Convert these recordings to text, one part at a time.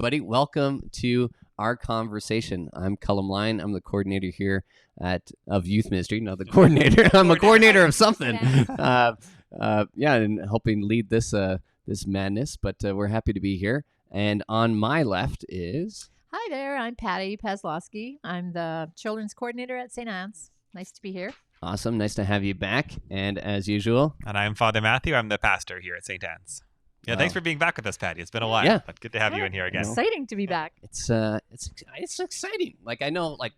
Buddy, welcome to our conversation. I'm Colm. I'm the coordinator here of youth ministry. Not the coordinator. I'm a coordinator of something. And helping lead this madness. But we're happy to be here. And on my left is... Hi there. I'm Patti Pazlowski. I'm the children's coordinator at St. Anne's. Nice to be here. Awesome. Nice to have you back. And as usual... And I'm Father Matthew. I'm the pastor here at St. Anne's. Yeah, thanks for being back with us, Patti. It's been a while, but good to have you in here again. Exciting to be back. It's exciting. Like, I know, like,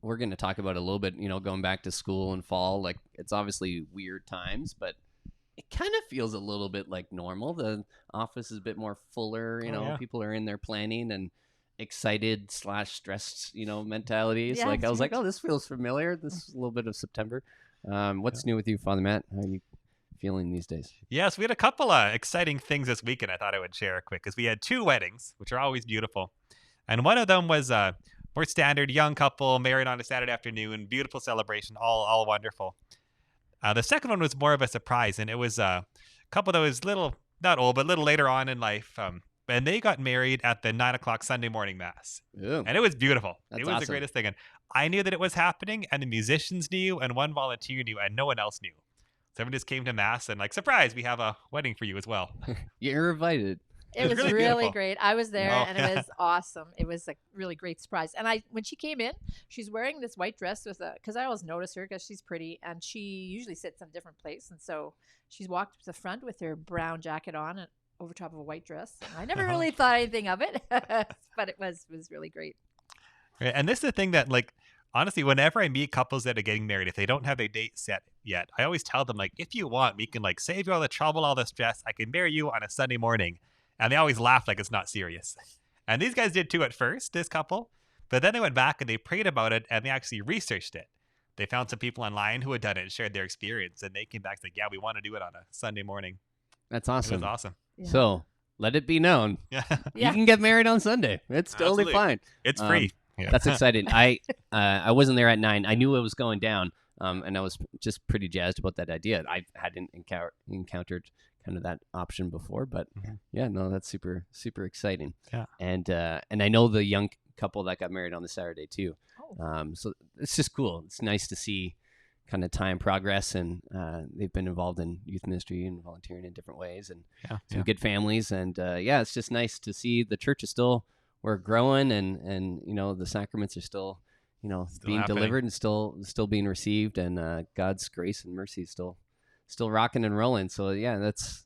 we're going to talk about it a little bit, going back to school and fall. Like, it's obviously weird times, but it kind of feels a little bit like normal. The office is a bit more fuller, people are in there planning and excited / stressed, mentalities. Yeah, I was like, oh, this feels familiar. This is a little bit of September. What's new with you, Father Matt? How are you feeling these days? Yes, we had a couple of exciting things this weekend I thought I would share quick, because we had 2 weddings, which are always beautiful. And one of them was a more standard young couple married on a Saturday afternoon, beautiful celebration, all wonderful. The second one was more of a surprise, and it was a couple that was not old, but a little later on in life. And they got married at the 9:00 Sunday morning mass. Ew. And it was beautiful. It was awesome. The greatest thing. And I knew that it was happening, and the musicians knew, and one volunteer knew, and no one else knew. So everyone just came to mass and surprise, we have a wedding for you as well. You're invited. It was really great. I was there and it was awesome. It was a really great surprise. And when she came in, she's wearing this white dress because I always notice her because she's pretty and she usually sits in a different place. And so she's walked to the front with her brown jacket on and over top of a white dress. And I never really thought anything of it, but it was really great. And this is the thing that honestly, whenever I meet couples that are getting married, if they don't have their date set yet, I always tell them, if you want, we can save you all the trouble, all the stress. I can marry you on a Sunday morning. And they always laugh like it's not serious. And these guys did too at first, this couple. But then they went back and they prayed about it and they actually researched it. They found some people online who had done it and shared their experience. And they came back and said, yeah, we want to do it on a Sunday morning. That's awesome. It was awesome. Yeah. So let it be known. Yeah. You can get married on Sunday. It's totally fine. It's free. Yeah. That's exciting. I wasn't there at 9. I knew it was going down, and I was just pretty jazzed about that idea. I hadn't encountered kind of that option before, but that's super, super exciting. Yeah. And I know the young couple that got married on the Saturday too. So it's just cool. It's nice to see kind of time progress, and they've been involved in youth ministry and volunteering in different ways, and some good families. And it's just nice to see the church is still. We're growing, and the sacraments are still being happening. delivered and still being received, and God's grace and mercy is still rocking and rolling. So it's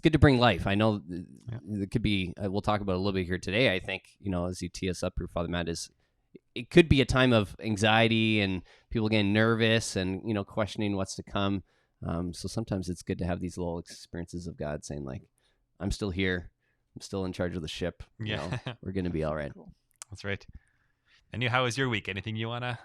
good to bring life. I know it could be. We'll talk about it a little bit here today. I think as you tee us up here, Father Matt, it could be a time of anxiety and people getting nervous and questioning what's to come. So sometimes it's good to have these little experiences of God saying I'm still here. I'm still in charge of the ship. We're going to be all right. Cool. That's right. And how was your week? Anything you want to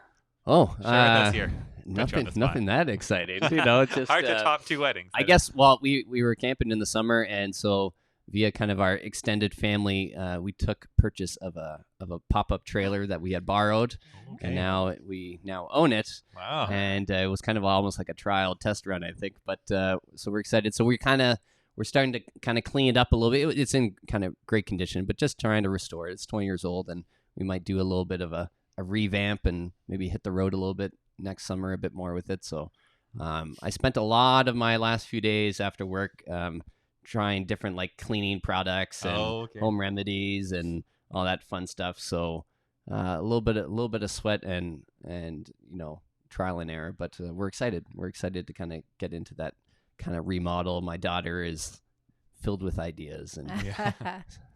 share with us here? Nothing that exciting. It's just hard to top 2 weddings. I guess, well, we were camping in the summer, and so via kind of our extended family, we took purchase of a pop-up trailer that we had borrowed, and now we own it. Wow. And it was kind of almost like a trial test run, I think. But so we're excited. So we're starting to kind of clean it up a little bit. It's in kind of great condition, but just trying to restore it. It's 20 years old, and we might do a little bit of a revamp and maybe hit the road a little bit next summer, a bit more with it. So I spent a lot of my last few days after work trying different cleaning products and home remedies and all that fun stuff. So a little bit of sweat and trial and error, but we're excited. We're excited to kind of get into that kind of remodel. My daughter is filled with ideas, and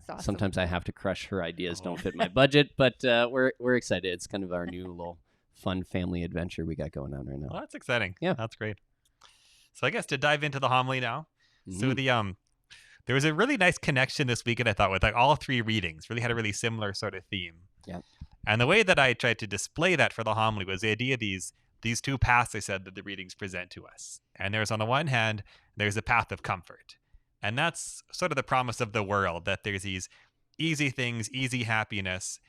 Awesome. Sometimes I have to crush her ideas. Don't fit my budget, but we're excited. It's kind of our new little fun family adventure we got going on right now. Well, that's exciting. Yeah, that's great. So I guess to dive into the homily now. So there was a really nice connection this weekend, I thought, with all 3 readings. Really had a really similar sort of theme. Yeah. And the way that I tried to display that for the homily was the idea of these 2 paths, I said, that the readings present to us. And there's, on the one hand, there's a path of comfort. And that's sort of the promise of the world, that there's these easy things, easy happiness.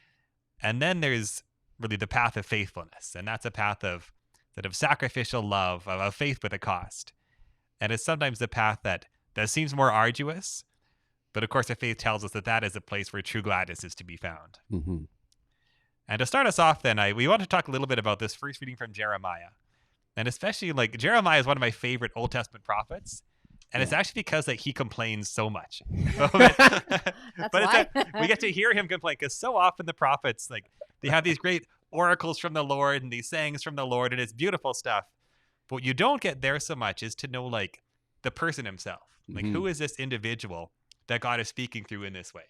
And then there's really the path of faithfulness. And that's a path of sort of sacrificial love, of faith with a cost. And it's sometimes the path that seems more arduous, But of course, the faith tells us that that is a place where true gladness is to be found. Mm-hmm. And to start us off then, we want to talk a little bit about this first reading from Jeremiah. And especially, like, Jeremiah is one of my favorite Old Testament prophets. And it's actually because that he complains so much. That's why. We get to hear him complain, because so often the prophets, like, they have these great oracles from the Lord and these sayings from the Lord, and it's beautiful stuff. But what you don't get there so much is to know, like, the person himself. Like, who is this individual that God is speaking through in this way?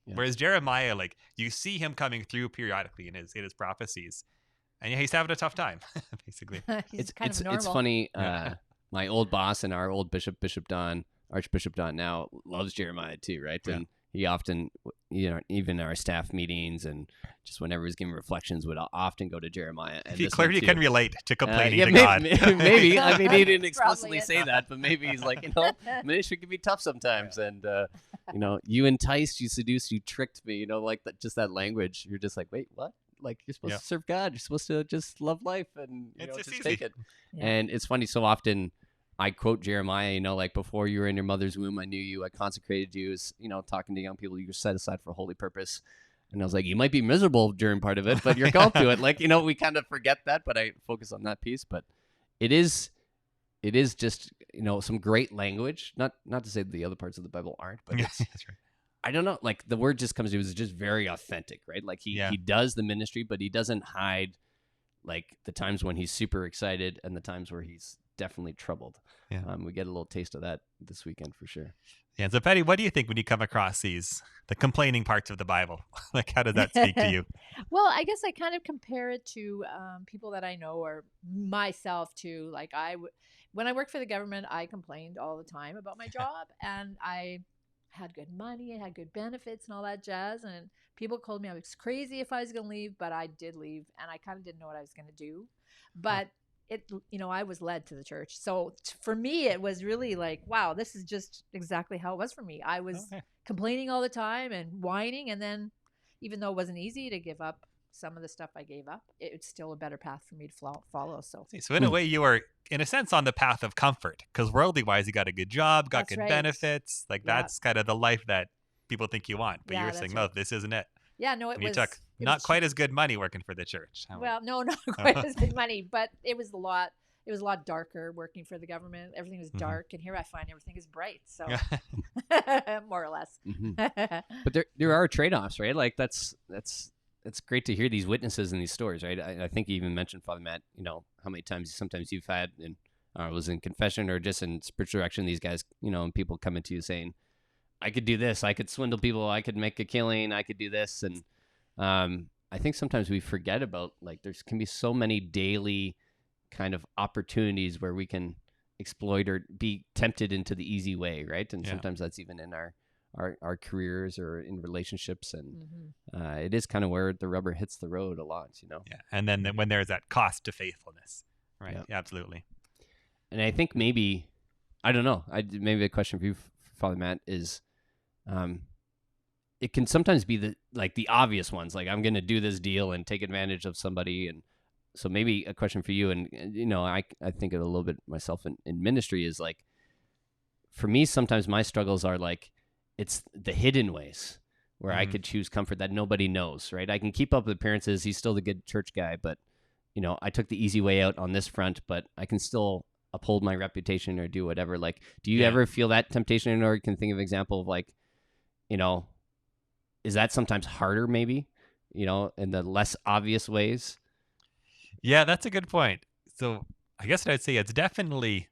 Yeah. Whereas Jeremiah, like, you see him coming through periodically in his prophecies, and he's having a tough time, basically. It's kind of normal. It's funny. My old boss and our old Archbishop Don now loves Jeremiah too, right? Yeah. And he often, even our staff meetings and just whenever he's giving reflections, would often go to Jeremiah. And he clearly can relate to complaining to God. Maybe. I mean, he didn't explicitly say that, but maybe he's like, ministry can be tough sometimes. And, you enticed, you seduced, you tricked me, like that, just that language. You're just like, wait, what? Like, you're supposed to serve God. You're supposed to just love life and just take it. Yeah. And it's funny, so often I quote Jeremiah, like, before you were in your mother's womb, I knew you. I consecrated you as, talking to young people, you're set aside for a holy purpose. And I was like, you might be miserable during part of it, but you're called to it. Like, we kind of forget that, but I focus on that piece. But it is just, some great language. Not to say the other parts of the Bible aren't, but it's, that's right. I don't know, like, the word just comes to, it's just very authentic, right? Like, he does the ministry, but he doesn't hide, like, the times when he's super excited and the times where he's definitely troubled. Yeah. We get a little taste of that this weekend for sure. Yeah. So, Patti, what do you think when you come across the complaining parts of the Bible? Like, how does that speak to you? Well, I guess I kind of compare it to people that I know, or myself too. Like, when I worked for the government, I complained all the time about my job, and I had good money, I had good benefits and all that jazz, and people told me I was crazy if I was going to leave, but I did leave, and I kind of didn't know what I was going to do. But I was led to the church. So for me, it was really like, wow, this is just exactly how it was for me. I was complaining all the time and whining, and then even though it wasn't easy to give up some of the stuff I gave up, it's still a better path for me to follow. So in a way, you were, in a sense, on the path of comfort, because worldly wise, you got a good job, got good benefits. Like, that's kind of the life that people think you want. But you're saying, no, this isn't it. Yeah, no, you took not quite as good money working for the church. Well, no, not quite as good money, but it was a lot darker working for the government. Everything was dark, and here I find everything is bright. So more or less. But there are trade-offs, right? Like, that's great to hear these witnesses in these stories, right? I think you even mentioned, Father Matt, how many times sometimes you've had, and was in confession or just in spiritual direction, these guys, and people coming to you saying, I could do this, I could swindle people, I could make a killing, I could do this. And I think sometimes we forget about, like, there can be so many daily kind of opportunities where we can exploit or be tempted into the easy way, right? And sometimes that's even in our careers or in relationships, and it is kind of where the rubber hits the road a lot, Yeah, and then when there's that cost to faithfulness, right? Yeah, absolutely. And I think maybe, I don't know, maybe a question for you, Father Matt, is it can sometimes be the obvious ones, like, I'm going to do this deal and take advantage of somebody. And so maybe a question for you, and I think of a little bit myself in ministry, is like, for me, sometimes my struggles are like, it's the hidden ways where I could choose comfort that nobody knows, right? I can keep up with appearances. He's still the good church guy, but, I took the easy way out on this front, but I can still uphold my reputation or do whatever. Like, do you ever feel that temptation, or you can think of an example of, like, is that sometimes harder maybe, in the less obvious ways? Yeah, that's a good point. So I guess what I'd say, it's definitely,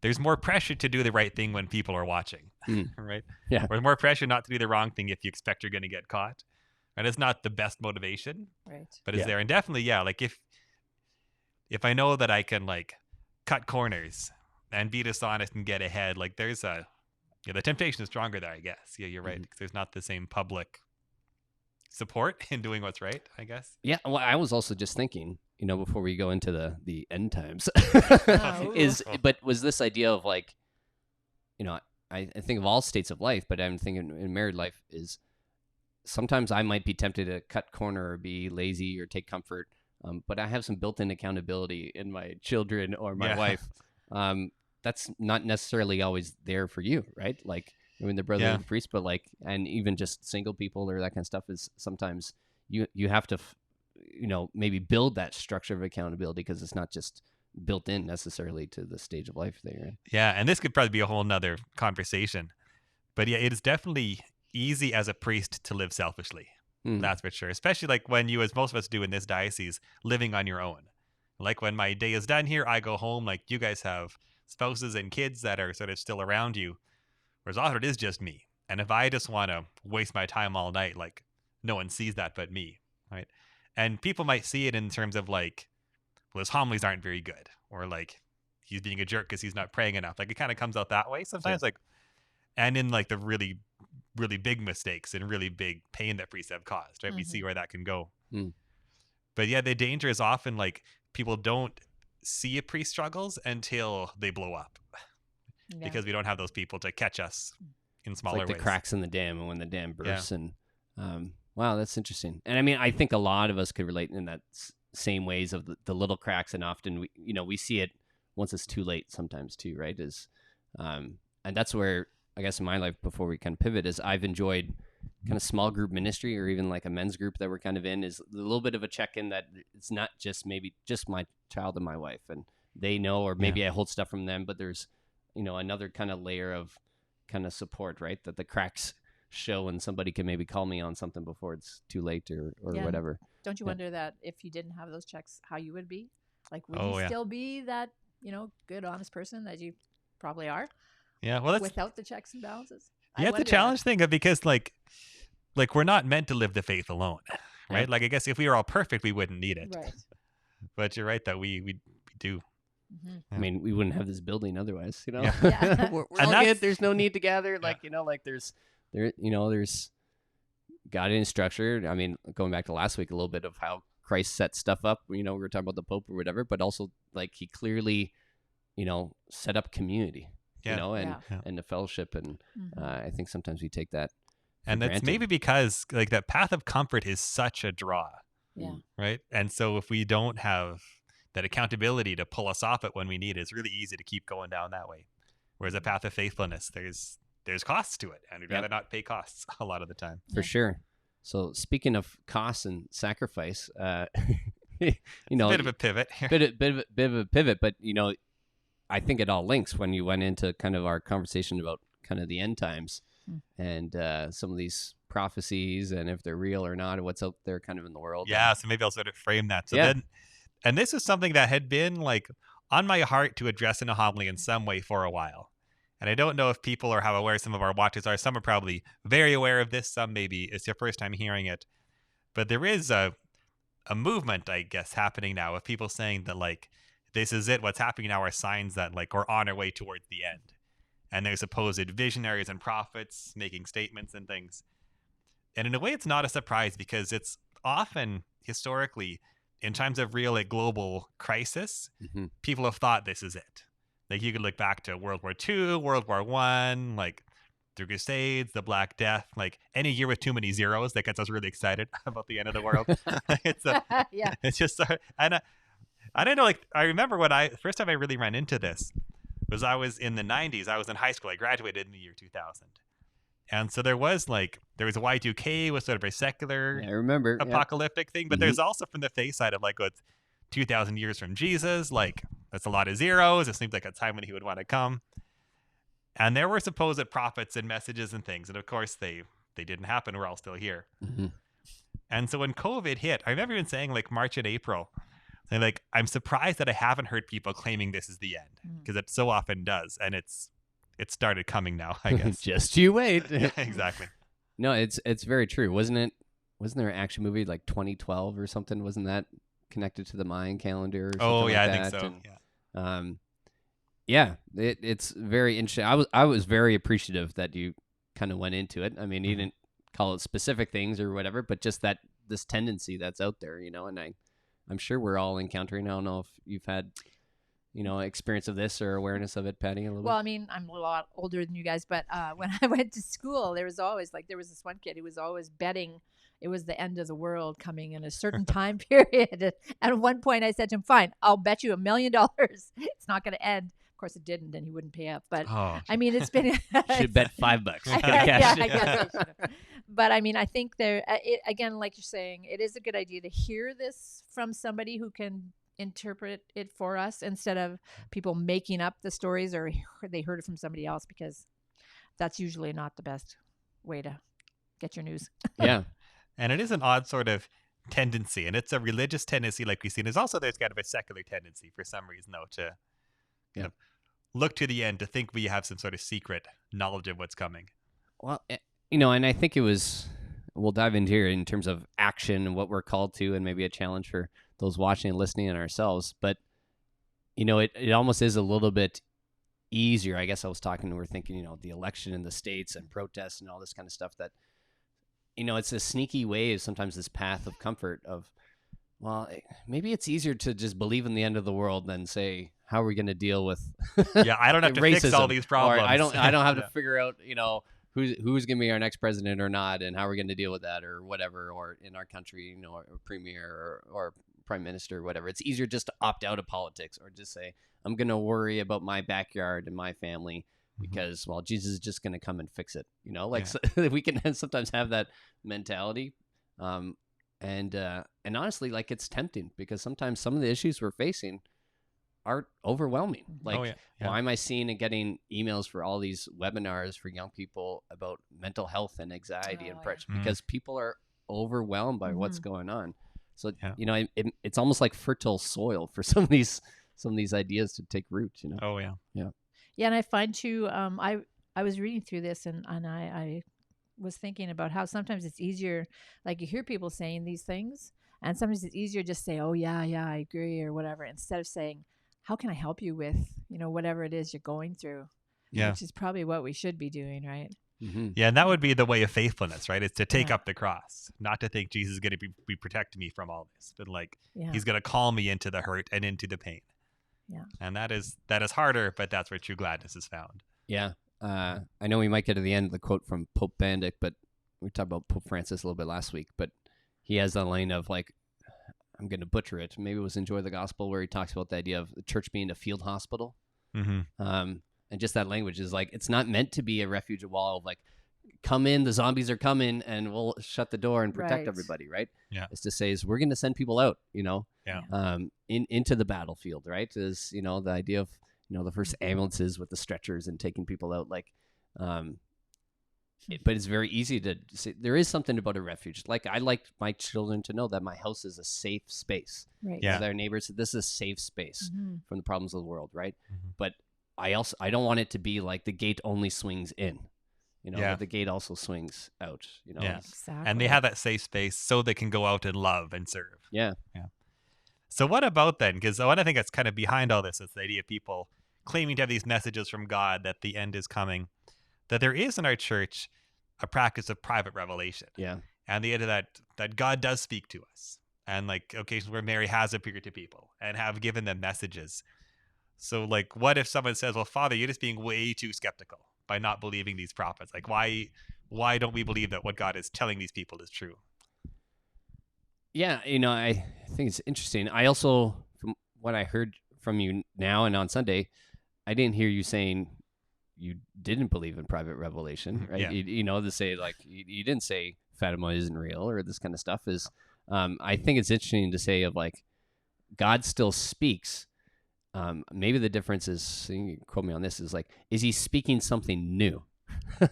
there's more pressure to do the right thing when people are watching, right? Yeah. There's more pressure not to do the wrong thing if you expect you're going to get caught. And it's not the best motivation, right? But it's there. And definitely, like, if I know that I can, like, cut corners and be dishonest and get ahead, like, there's the temptation is stronger there, I guess. Yeah, you're right. 'Cause there's not the same public support in doing what's right, I guess. Yeah. Well, I was also just thinking, before we go into the end times, but was this idea of, like, I think of all states of life, but I'm thinking in married life is sometimes I might be tempted to cut corner or be lazy or take comfort. But I have some built-in accountability in my children or my wife. That's not necessarily always there for you, right? Like, I mean, the brother of the priest, but like, and even just single people or that kind of stuff is sometimes you have to, maybe build that structure of accountability because it's not just built in necessarily to the stage of life that you're in. Yeah, and this could probably be a whole nother conversation. But yeah, it is definitely easy as a priest to live selfishly. That's for sure. Especially like when you, as most of us do in this diocese, living on your own. Like when my day is done here, I go home. Like you guys have spouses and kids that are sort of still around you. Whereas often it is just me. And if I just want to waste my time all night, like no one sees that but me, right? And people might see it in terms of like, well, his homilies aren't very good. Or like he's being a jerk because he's not praying enough. Like it kind of comes out that way sometimes. Like, and in like the really really big mistakes and really big pain that priests have caused, right? We see where that can go. But yeah, the danger is often like people don't see a priest struggles until they blow up because we don't have those people to catch us in smaller ways. The cracks in the dam and when the dam bursts. And wow, that's interesting. And I mean, I think a lot of us could relate in that same ways of the little cracks, and often we see it once it's too late sometimes too, right? And that's where I guess in my life, before we kind of pivot, is I've enjoyed kind of small group ministry or even like a men's group that we're kind of in, is a little bit of a check-in that it's not just maybe just my child and my wife and they know, or maybe I hold stuff from them, but there's, another kind of layer of kind of support, right? That the cracks show and somebody can maybe call me on something before it's too late or whatever. Don't you wonder that if you didn't have those checks, how you would be? Like, would you still be that, good, honest person that you probably are? Yeah, well, that's without the checks and balances. Yeah, it's a challenge thing because like we're not meant to live the faith alone, right? Yeah. Like I guess if we were all perfect, we wouldn't need it. Right. But you're right that we do. Yeah. I mean, we wouldn't have this building otherwise, Yeah. we're all good. There's no need to gather. Like there's God in structure. I mean, going back to last week, a little bit of how Christ set stuff up. We were talking about the Pope or whatever, but also like he clearly, set up community. And the fellowship, and I think sometimes we take that and that's granted. Maybe because like that path of comfort is such a draw, right? And so if we don't have that accountability to pull us off it when we need it, it's really easy to keep going down that way. Whereas a path of faithfulness, there's costs to it, and we'd rather not pay costs a lot of the time. For sure. So speaking of costs and sacrifice, a bit of a pivot here. bit of a pivot, but I think it all links when you went into kind of our conversation about kind of the end times and some of these prophecies and if they're real or not, or what's out there kind of in the world. Yeah, so maybe I'll sort of frame that. So then, and this is something that had been like on my heart to address in a homily in some way for a while. And I don't know if people are how aware some of our watchers are. Some are probably very aware of this. Some maybe it's their first time hearing it. But there is a movement, I guess, happening now of people saying that like, this is it. What's happening now are signs that like we're on our way towards the end. And there's supposed visionaries and prophets making statements and things. And in a way, it's not a surprise because it's often historically in times of real like global crisis, people have thought this is it. Like you could look back to World War II, World War I, like the Crusades, the Black Death, like any year with too many zeros that gets us really excited about the end of the world. It's just, and I don't know, like, I remember when first time I really ran into this was I was in the 90s. I was in high school. I graduated in the year 2000. And so there was a Y2K was sort of a secular I remember apocalyptic thing, but there's also from the faith side of like what's 2,000 years from Jesus, like that's a lot of zeros. It seems like a time when he would want to come. And there were supposed prophets and messages and things. And of course they didn't happen. We're all still here. And so when COVID hit, I remember even saying like March and April, saying like, I'm surprised that I haven't heard people claiming this is the end because it so often does. And it started coming now, I guess. Just you wait. Yeah, exactly. No, it's very true. Wasn't there an action movie like 2012 or something? Wasn't that connected to the Mayan calendar or something I like that? think so. And, it's very interesting. I was very appreciative that you kind of went into it. I mean, you didn't call it specific things or whatever, but just that this tendency that's out there, and I'm sure we're all encountering. I don't know if you've had, experience of this or awareness of it, Patti, a little bit. Well, I mean, I'm a lot older than you guys, but when I went to school, there was this one kid who was always betting it was the end of the world coming in a certain time period. And at one point I said to him, fine, I'll bet you $1 million it's not going to end. Of course, it didn't, and he wouldn't pay up. But Oh, I mean, it's been Should bet $5. yeah, I guess. I should've. But I mean, I think again, like you're saying, it is a good idea to hear this from somebody who can interpret it for us instead of people making up the stories or they heard it from somebody else, because that's usually not the best way to get your news. Yeah. and it is an odd sort of tendency, and it's a religious tendency like we've seen. There's also kind of a secular tendency for some reason, though, to kind of look to the end, to think we have some sort of secret knowledge of what's coming. Well, and I think we'll dive into here in terms of action and what we're called to, and maybe a challenge for those watching and listening and ourselves. But, it almost is a little bit easier. I guess I was we're thinking, the election in the States and protests and all this kind of stuff that, it's a sneaky way of sometimes this path of comfort of, well, maybe it's easier to just believe in the end of the world than say, how are we going to deal with Yeah, I don't have to fix all these problems. Or I don't have to figure out, who's going to be our next president or not, and how we're going to deal with that or whatever, or in our country, a premier or prime minister or whatever. It's easier just to opt out of politics or just say, I'm going to worry about my backyard and my family because, well, Jesus is just going to come and fix it. So we can sometimes have that mentality. And honestly, like, it's tempting because sometimes some of the issues we're facing are overwhelming. Like, why am I seeing and getting emails for all these webinars for young people about mental health and anxiety and depression? Because people are overwhelmed by what's going on. So, it's almost like fertile soil for some of these ideas to take root, Oh, yeah. Yeah. Yeah. And I find too, I was reading through this and I was thinking about how sometimes it's easier, like you hear people saying these things, and sometimes it's easier to just say, oh, yeah, I agree or whatever, instead of saying, how can I help you with, whatever it is you're going through? Yeah. Which is probably what we should be doing, right? Mm-hmm. Yeah, and that would be the way of faithfulness, right? It's to take up the cross, not to think Jesus is going to be protecting me from all this, but he's going to call me into the hurt and into the pain. Yeah. And that is harder, but that's where true gladness is found. Yeah. I know we might get to the end of the quote from Pope Benedict, but we talked about Pope Francis a little bit last week, but he has that line of I'm going to butcher it. Maybe it was Enjoy the Gospel, where he talks about the idea of the church being a field hospital. Mm-hmm. And just that language is it's not meant to be a refuge, a wall of come in, the zombies are coming, and we'll shut the door and protect everybody, right? Yeah. It's to say we're going to send people out, Yeah. into the battlefield, right? Is, the idea of, the first ambulances with the stretchers and taking people out, but it's very easy to say there is something about a refuge. I like my children to know that my house is a safe space. Right. Yeah. Their neighbors, this is a safe space from the problems of the world, right? Mm-hmm. But I don't want it to be like the gate only swings in, but the gate also swings out, Yeah. Exactly. And they have that safe space so they can go out and love and serve. Yeah. Yeah. So what about then? Because one I think that's kind of behind all this is the idea of people claiming to have these messages from God that the end is coming, that there is in our church a practice of private revelation. Yeah. And the idea that God does speak to us, and occasions where Mary has appeared to people and have given them messages. So what if someone says, well, Father, you're just being way too skeptical by not believing these prophets? Why don't we believe that what God is telling these people is true? Yeah. I think it's interesting. I also, from what I heard from you now and on Sunday, I didn't hear you saying you didn't believe in private revelation, right? Yeah. To say you didn't say Fatima isn't real or this kind of stuff is, I think it's interesting to say of God still speaks. Maybe the difference is, you can quote me on this, is is he speaking something new?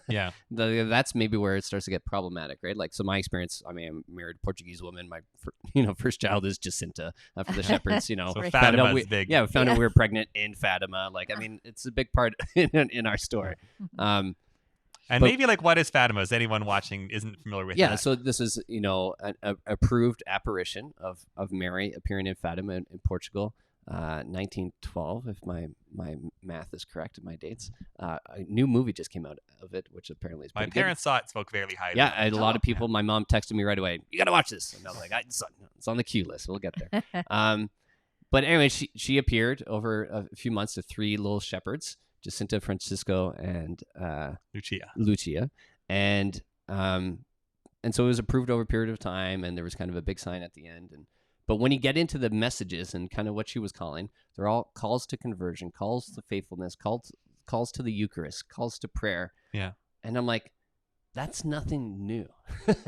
Yeah. That's maybe where it starts to get problematic, right? So my experience, I mean, I'm married a Portuguese woman. My first child is Jacinta for the shepherds, So Fatima is big. Yeah, we found out we were pregnant in Fatima. I mean, it's a big part in our story. And maybe what is Fatima? As anyone watching isn't familiar with that. So this is, an approved apparition of Mary appearing in Fatima in Portugal. 1912, if my math is correct in my dates. A new movie just came out of it, which apparently is pretty good. My parents saw it, spoke fairly highly. Yeah, a lot of people. My mom texted me right away, "You got to watch this," and I was like, "It's on the queue list. We'll get there." But anyway, she appeared over a few months to three little shepherds, Jacinta, Francisco, and Lucia, and so it was approved over a period of time, and there was kind of a big sign at the end, But when you get into the messages and kind of what she was calling, they're all calls to conversion, calls to faithfulness, calls to the Eucharist, calls to prayer. Yeah. And I'm like, that's nothing new.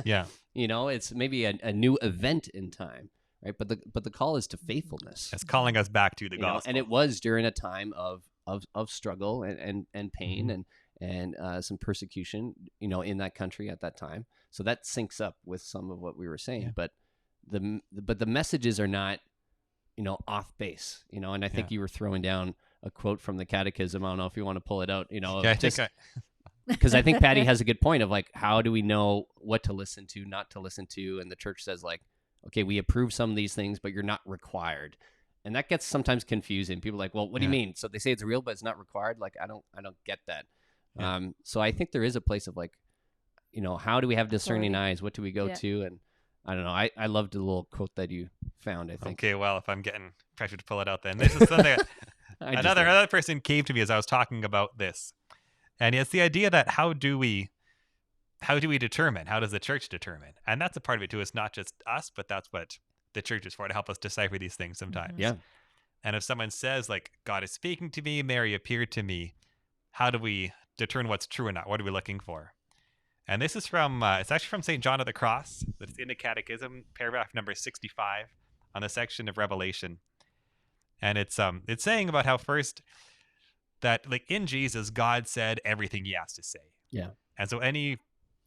Yeah. It's maybe a new event in time, right? But the call is to faithfulness. It's calling us back to the gospel. And it was during a time of struggle and pain and some persecution, in that country at that time. So that syncs up with some of what we were saying. Yeah. But the messages are not, off base, and I think you were throwing down a quote from the Catechism. I don't know if you want to pull it out, because I think Patti has a good point of like, how do we know what to listen to, not to listen to? And the church says like, okay, we approve some of these things, but you're not required. And that gets sometimes confusing. People are like, well, what do you mean? So they say it's real, but it's not required. Like, I don't get that. Yeah. So I think there is a place of like, how do we have discerning eyes? What do we go to? And I don't know. I loved the little quote that you found, I think. Okay, well, if I'm getting pressure to pull it out, then this is something another person came to me as I was talking about this. And it's the idea that how do we determine? How does the church determine? And that's a part of it too. It's not just us, but that's what the church is for, to help us decipher these things sometimes. Yeah. And if someone says like, God is speaking to me, Mary appeared to me, how do we determine what's true or not? What are we looking for? And this is from, it's actually from St. John of the Cross. It's in the Catechism, paragraph number 65 on the section of Revelation. And it's saying about how first that like in Jesus, God said everything he has to say. Yeah. And so any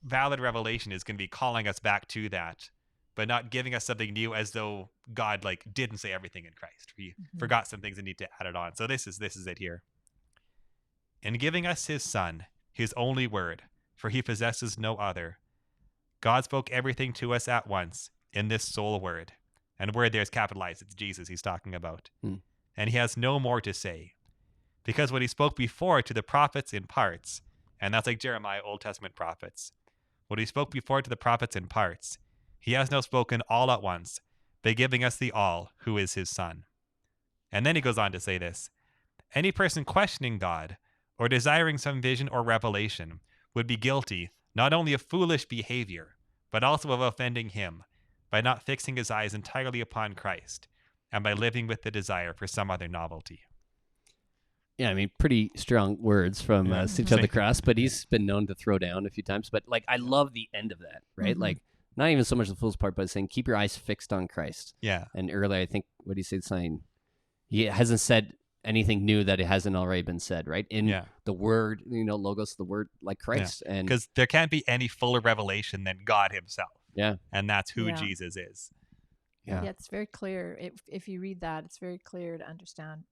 valid revelation is going to be calling us back to that, but not giving us something new as though God like didn't say everything in Christ. He forgot some things and need to add it on. So this is it here. In giving us his Son, his only word, for he possesses no other, God spoke everything to us at once in this sole word. And word there is capitalized. It's Jesus he's talking about. And he has no more to say. Because what he spoke before to the prophets in parts, and that's like Jeremiah, Old Testament prophets. What he spoke before to the prophets in parts, he has now spoken all at once, by giving us the all, who is his Son. And then he goes on to say this. Any person questioning God, or desiring some vision or revelation, would be guilty not only of foolish behavior, but also of offending him, by not fixing his eyes entirely upon Christ, and by living with the desire for some other novelty. Yeah, I mean, pretty strong words from St. John of the Cross, but he's been known to throw down a few times. But like, I love the end of that, right? Like, not even so much the fool's part, but saying, keep your eyes fixed on Christ. Yeah. And earlier, I think, what do you say, saying, he hasn't said anything new that it hasn't already been said, right? In the word, logos, the word like Christ. And because there can't be any fuller revelation than God himself. Yeah. And that's who Jesus is. Yeah, it's very clear. If you read that, it's very clear to understand,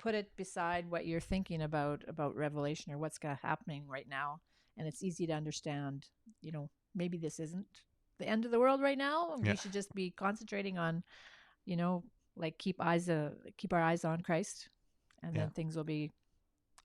put it beside what you're thinking about revelation or what's happening right now. And it's easy to understand, maybe this isn't the end of the world right now. We should just be concentrating on, like keep our eyes on Christ, and then things will be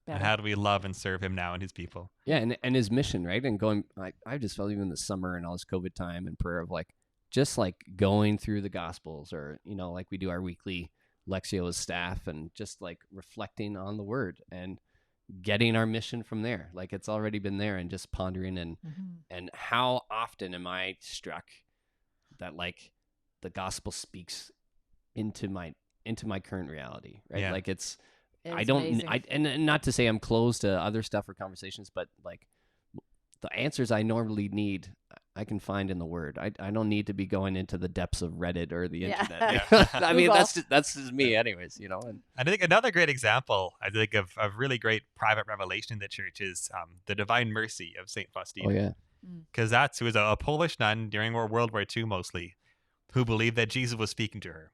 better. And how do we love and serve him now and his people? Yeah, and his mission, right? And going, like, I just felt even this summer and all this COVID time and prayer of like, just like going through the Gospels, or, like we do our weekly Lectio as staff, and just like reflecting on the word and getting our mission from there. Like, it's already been there, and just pondering and how often am I struck that like the gospel speaks into my current reality, right? Yeah. Like it's and not to say I'm closed to other stuff or conversations, but like the answers I normally need, I can find in the word. I don't need to be going into the depths of Reddit or the internet. I mean, that's just me anyways, And I think another great example, I think, of really great private revelation in the church is the Divine Mercy of St. Faustina. Oh, yeah. Because who was a Polish nun during World War II mostly, who believed that Jesus was speaking to her.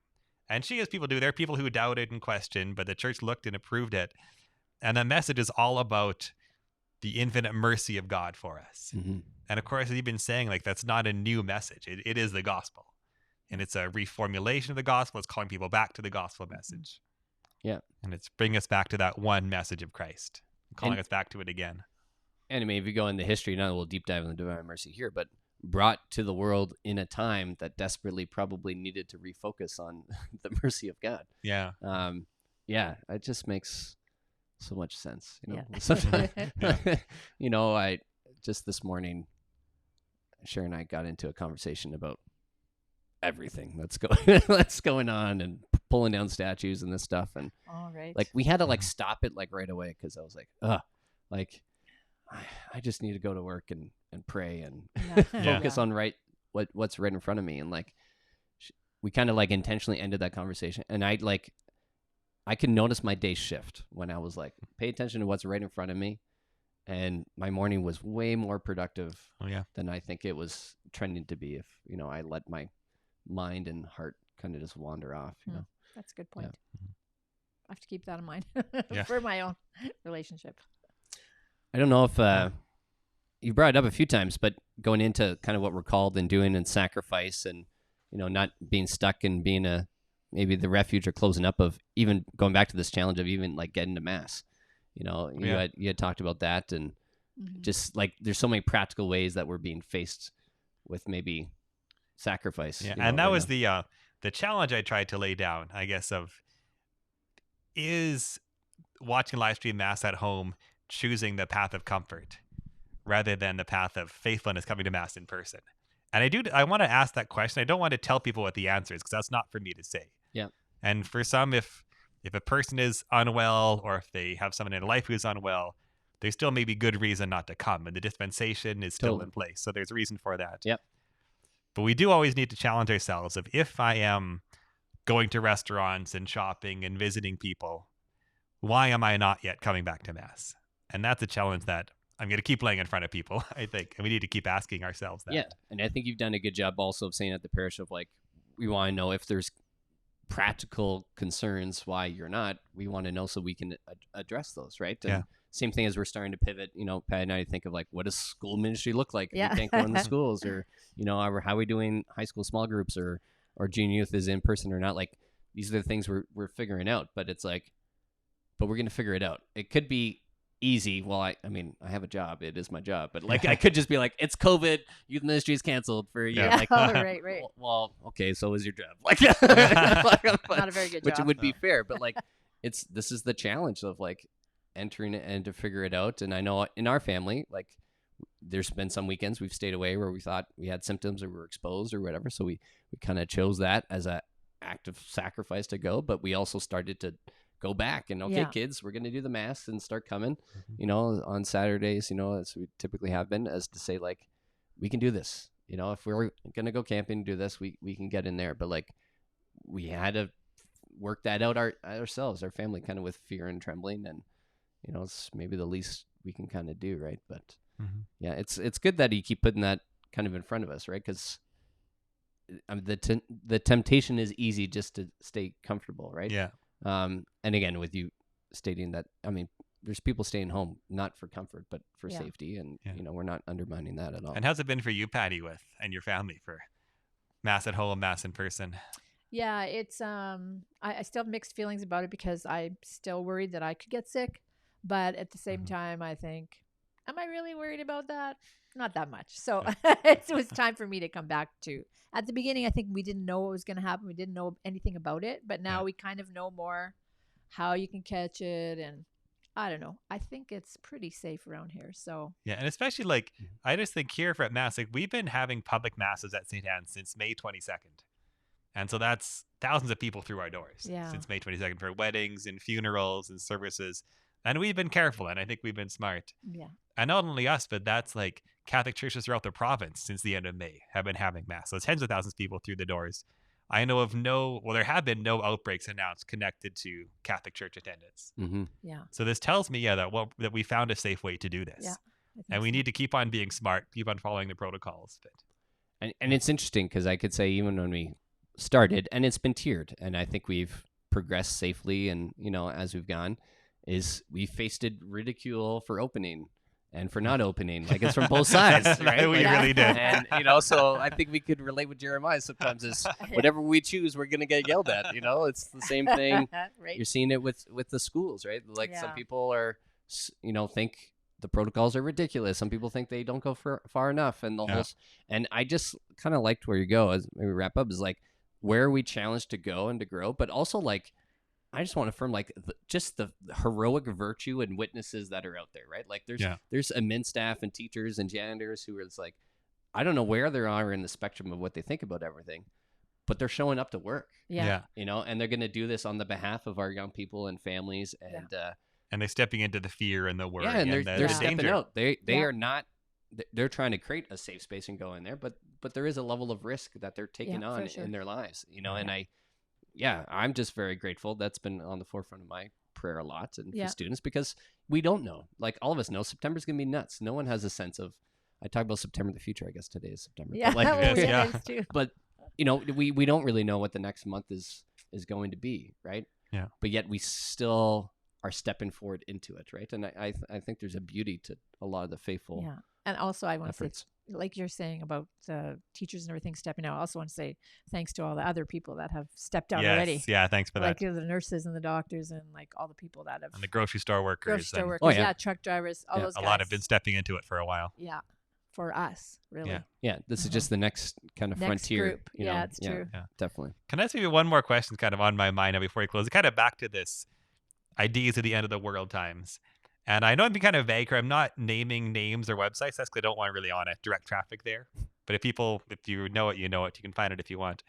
And she, as people do, there are people who doubted and questioned, but the church looked and approved it. And the message is all about the infinite mercy of God for us. And of course, as you've been saying, like, that's not a new message. It is the gospel. And it's a reformulation of the gospel. It's calling people back to the gospel message. Yeah. And it's bringing us back to that one message of Christ, calling us back to it again. And I mean, if you go into history, not a little deep dive in the Divine Mercy here, but brought to the world in a time that desperately probably needed to refocus on the mercy of God. Yeah. It just makes so much sense. Yeah. I just this morning, Sharon and I got into a conversation about everything that's going on, and pulling down statues and this stuff. And All right. like we had to like stop it like right away, because I was like, like I just need to go to work and pray and focus on what's right in front of me. And like we kind of like intentionally ended that conversation, and I can notice my day shift when I was like, pay attention to what's right in front of me. And my morning was way more productive than I think it was trending to be if, I let my mind and heart kind of just wander off, That's a good point. Yeah. I have to keep that in mind for my own relationship. I don't know if you brought it up a few times, but going into kind of what we're called and doing and sacrifice and, not being stuck and being maybe the refuge or closing up of even going back to this challenge of even like getting to mass. You had talked about that, and just like there's so many practical ways that we're being faced with maybe sacrifice. Yeah, and that was the challenge I tried to lay down, I guess, is watching live stream mass at home, choosing the path of comfort rather than the path of faithfulness coming to mass in person. And I want to ask that question. I don't want to tell people what the answer is, because that's not for me to say. Yeah. And for some, if a person is unwell, or if they have someone in their life who's unwell, there's still maybe good reason not to come, and the dispensation is still in place. So there's a reason for that. Yep. But we do always need to challenge ourselves of, if I am going to restaurants and shopping and visiting people, why am I not yet coming back to mass? And that's a challenge that I'm going to keep laying in front of people, I think. And we need to keep asking ourselves that. Yeah. And I think you've done a good job also of saying at the parish of like, we want to know if there's practical concerns why you're not. We want to know so we can address those, right? And same thing as we're starting to pivot, Pat and I think of like, what does school ministry look like if we can't go in the schools, or how are we doing high school small groups, or junior youth is in person or not? Like, these are the things we're figuring out, but it's like, but we're going to figure it out. It could be easy. Well, I mean, I have a job. It is my job. But like, I could just be like, it's COVID. Youth ministry is canceled for a year. Yeah. Like, right. Well, okay. So is your job. Like, Not a very good which job. would be fair. But like, this is the challenge of like entering it and to figure it out. And I know in our family, like, there's been some weekends we've stayed away where we thought we had symptoms or we were exposed or whatever. So we kind of chose that as a act of sacrifice to go. But we also started to go back and kids, we're going to do the mass and start coming, on Saturdays, as we typically have been, as to say like, we can do this, if we're going to go camping and do this, we can get in there. But like, we had to work that out ourselves, our family, kind of with fear and trembling, and, it's maybe the least we can kind of do. Right. But yeah, it's good that you keep putting that kind of in front of us, right? Because the temptation is easy just to stay comfortable. Right. Yeah. And again, with you stating that, I mean, there's people staying home, not for comfort, but for safety. And, we're not undermining that at all. And how's it been for you, Patty, and your family, for mass at home, mass in person? Yeah, it's, I still have mixed feelings about it, because I'm still worried that I could get sick. But at the same time, I think, am I really worried about that? Not that much. So it was time for me to come back to. At the beginning, I think we didn't know what was going to happen. We didn't know anything about it. But now we kind of know more how you can catch it. And I don't know. I think it's pretty safe around here. So yeah, and especially like, I just think here at Mass, like, we've been having public masses at St. Anne's since May 22nd. And so that's thousands of people through our doors since May 22nd for weddings and funerals and services. And we've been careful, and I think we've been smart. Yeah. And not only us, but that's like Catholic churches throughout the province since the end of May have been having mass. So tens of thousands of people through the doors. I know of there have been no outbreaks announced connected to Catholic church attendance. Mm-hmm. Yeah. So this tells me, that we found a safe way to do this. Yeah. And we need to keep on being smart, keep on following the protocols. And it's interesting, because I could say even when we started, and it's been tiered, and I think we've progressed safely, and, as we've gone, is we faced ridicule for opening and for not opening. Like, it's from both sides, right? We really did. And, so I think we could relate with Jeremiah sometimes, is whatever we choose, we're going to get yelled at, It's the same thing. Right. You're seeing it with the schools, right? Like, some people are, think the protocols are ridiculous. Some people think they don't go far enough. And the whole, and I just kind of liked where you go, as maybe wrap up, is like, where are we challenged to go and to grow, but also like, I just want to affirm like just the heroic virtue and witnesses that are out there, right? Like there's admin staff and teachers and janitors who are just like, I don't know where they are in the spectrum of what they think about everything, but they're showing up to work. Yeah. And they're going to do this on the behalf of our young people and families, and they're stepping into the fear and the worry. And they're stepping danger. out. They are not. They're trying to create a safe space and go in there, but there is a level of risk that they're taking on in their lives. And I'm just very grateful. That's been on the forefront of my prayer a lot and for students, because we don't know. Like, all of us know September's going to be nuts. No one has a sense of. I talk about September in the future. I guess today is September. Yeah, but that's true. But we don't really know what the next month is going to be, right? Yeah. But yet we still are stepping forward into it, right? And I think there's a beauty to a lot of the faithful. Yeah. And also, I want to say, efforts. like you're saying about the teachers and everything stepping out, I also want to say thanks to all the other people that have stepped out already. Yeah, thanks for that. Like the nurses and the doctors and like all the people that have. And the grocery store workers. Truck drivers, all those guys. A lot have been stepping into it for a while. Yeah. For us, really. Yeah. This is just the next kind of frontier. Group. It's true. Yeah, definitely. Can I ask you one more question kind of on my mind now before we close? Kind of back to this ideas of the end of the world times. And I know I'm being kind of vague here. I'm not naming names or websites. That's because I don't want really on it direct traffic there. But if you know it, you know it. You can find it if you want.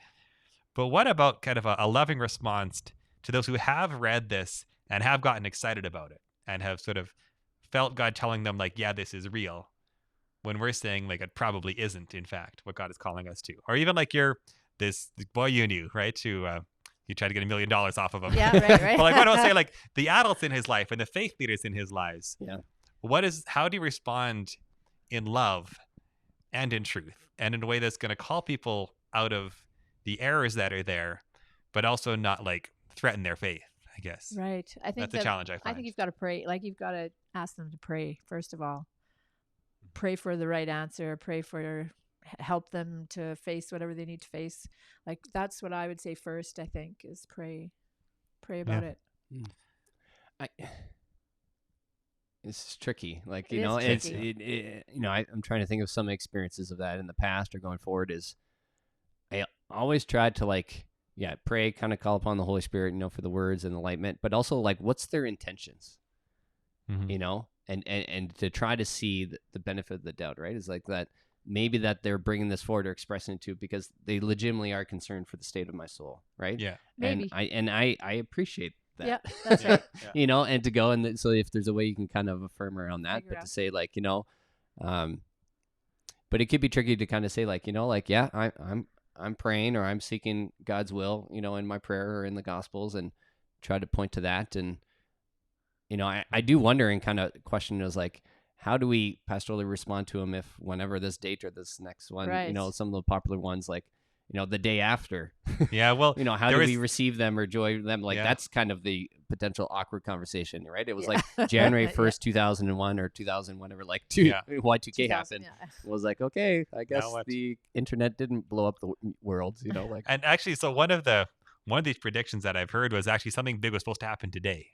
But what about kind of a loving response to those who have read this and have gotten excited about it and have sort of felt God telling them, like, yeah, this is real, when we're saying, like, it probably isn't, in fact, what God is calling us to? Or even like this boy you knew, right? Who you tried to get $1 million off of him. Yeah, right. But like, what I would say, like, the adults in his life and the faith leaders in his lives. Yeah. How do you respond in love and in truth and in a way that's going to call people out of the errors that are there, but also not like threaten their faith, I guess. Right. I think that's a challenge I find. I think you've got to pray. Like, you've got to ask them to pray, first of all. Pray for the right answer. Pray for help them to face whatever they need to face. Like, that's what I would say first, I think, is pray about it. This is tricky. Like, I'm trying to think of some experiences of that in the past or going forward. Is I always tried to pray, kind of call upon the Holy Spirit, for the words and enlightenment, but also like, what's their intentions, and to try to see the benefit of the doubt, right? Is like that maybe that they're bringing this forward or expressing it to because they legitimately are concerned for the state of my soul, right? Yeah. Maybe. And I appreciate that. Yeah, that's right. And to go so if there's a way you can kind of affirm around that, but to say like, but it could be tricky to kind of say like, I'm praying or I'm seeking God's will, in my prayer or in the Gospels, and try to point to that. And, I do wonder and kind of question is like, how do we pastorally respond to him if whenever this date or this next one, right. Some of the popular ones like, the day after. Yeah, well, how do we receive them or joy them? Like, that's kind of the potential awkward conversation, right? It was like January 1st, 2001 or 2000, whenever Y2K happened. Yeah. It was like, okay, I guess the internet didn't blow up the world, like. And actually, so one of these predictions that I've heard was actually something big was supposed to happen today.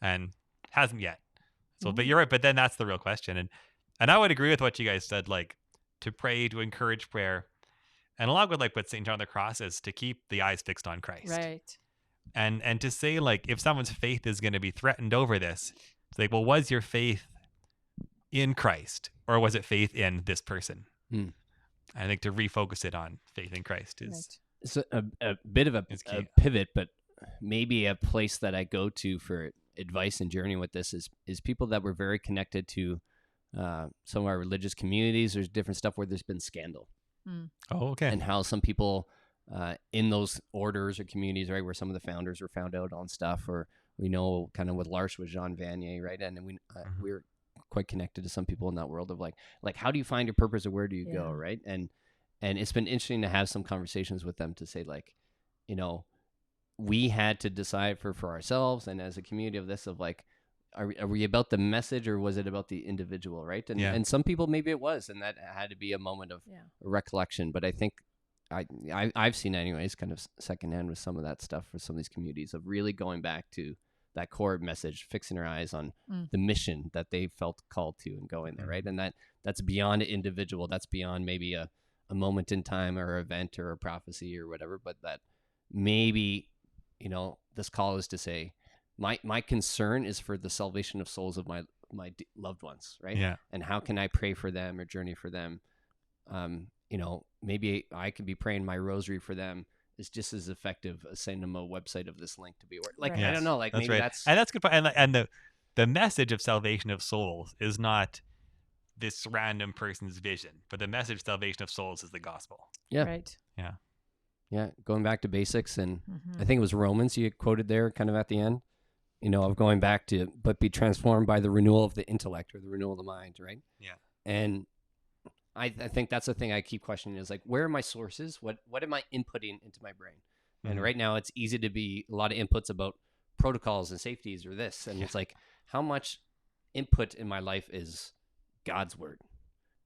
And hasn't yet. So, but you're right. But then that's the real question. And I would agree with what you guys said, like to pray, to encourage prayer. And along with like what St. John of the Cross is to keep the eyes fixed on Christ. Right. And to say like, if someone's faith is going to be threatened over this, it's like, well, was your faith in Christ or was it faith in this person? I think to refocus it on faith in Christ is it's a bit of a pivot, but maybe a place that I go to for advice and journey with this is people that were very connected to some of our religious communities. There's different stuff where there's been scandal. Oh, okay. And how some people in those orders or communities, right, where some of the founders were found out on stuff, or we know kind of with L'Arche with Jean Vanier, right, and we we're quite connected to some people in that world of like how do you find your purpose or where do you go, right? And it's been interesting to have some conversations with them to say like, we had to decide for ourselves and as a community of this of like, are we about the message or was it about the individual, right? And some people maybe it was, and that had to be a moment of recollection. But I think I've seen anyways, kind of secondhand with some of that stuff for some of these communities of really going back to that core message, fixing our eyes on the mission that they felt called to and going there, right? And that's beyond individual. That's beyond maybe a moment in time or event or a prophecy or whatever, but that maybe, this call is to say, my concern is for the salvation of souls of my loved ones, right? Yeah. And how can I pray for them or journey for them? Maybe I could be praying my rosary for them is just as effective as sending them a website of this link to be like Right. I don't know, like That's maybe right. that's And that's good. And the message of salvation of souls is not this random person's vision, but the message of salvation of souls is the gospel. Yeah. Right. Yeah, going back to basics, and Mhm. I think it was Romans you quoted there kind of at the end, of going back to, but be transformed by the renewal of the intellect or the renewal of the mind, right? Yeah. And I think that's the thing I keep questioning is like, where are my sources? What am I inputting into my brain? And Mhm. right now it's easy to be a lot of inputs about protocols and safeties or this. And it's like, how much input in my life is God's word,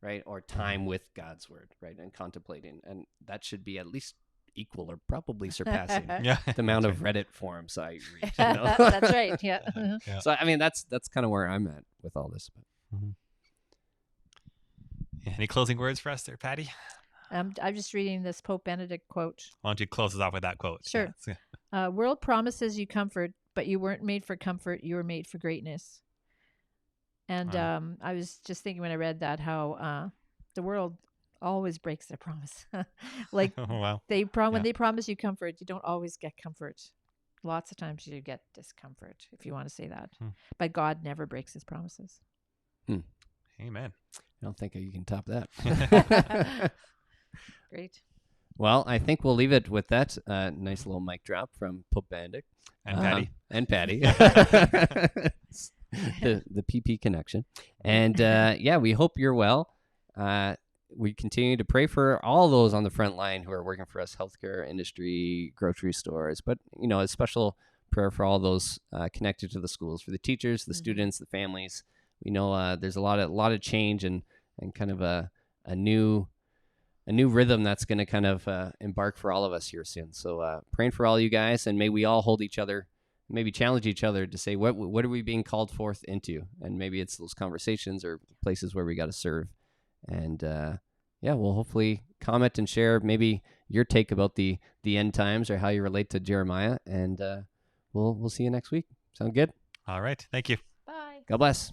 right? Or time with God's word, right? And contemplating. And that should be at least equal or probably surpassing Yeah. the amount That's of right. Reddit forums I read. That's right. Yeah. Yeah. So I mean, that's kind of where I'm at with all this. Yeah. Any closing words for us there, Patti? I'm just reading this Pope Benedict quote. Why don't you close us off with that quote? Sure. Yeah. World promises you comfort, but you weren't made for comfort. You were made for greatness. And Wow. I was just thinking when I read that how the world always breaks their promise. Like Oh, wow. when they promise you comfort, you don't always get comfort. Lots of times you get discomfort, if you want to say that. But God never breaks his promises. Amen. I don't think you can top that. Great. Well, I think we'll leave it with that nice little mic drop from Pope Benedict. And Patti. And Patti. the PP connection. And we hope you're well. We continue to pray for all those on the front line who are working for us, healthcare industry, grocery stores, but a special prayer for all those connected to the schools, for the teachers, the students, the families. We know there's a lot of change and kind of a new rhythm that's going to kind of embark for all of us here soon. So praying for all you guys, and may we all hold each other, maybe challenge each other to say what are we being called forth into, and maybe it's those conversations or places where we got to serve. And we'll hopefully comment and share maybe your take about the end times or how you relate to Jeremiah. And we'll see you next week. Sound good? All right. Thank you. Bye. God bless.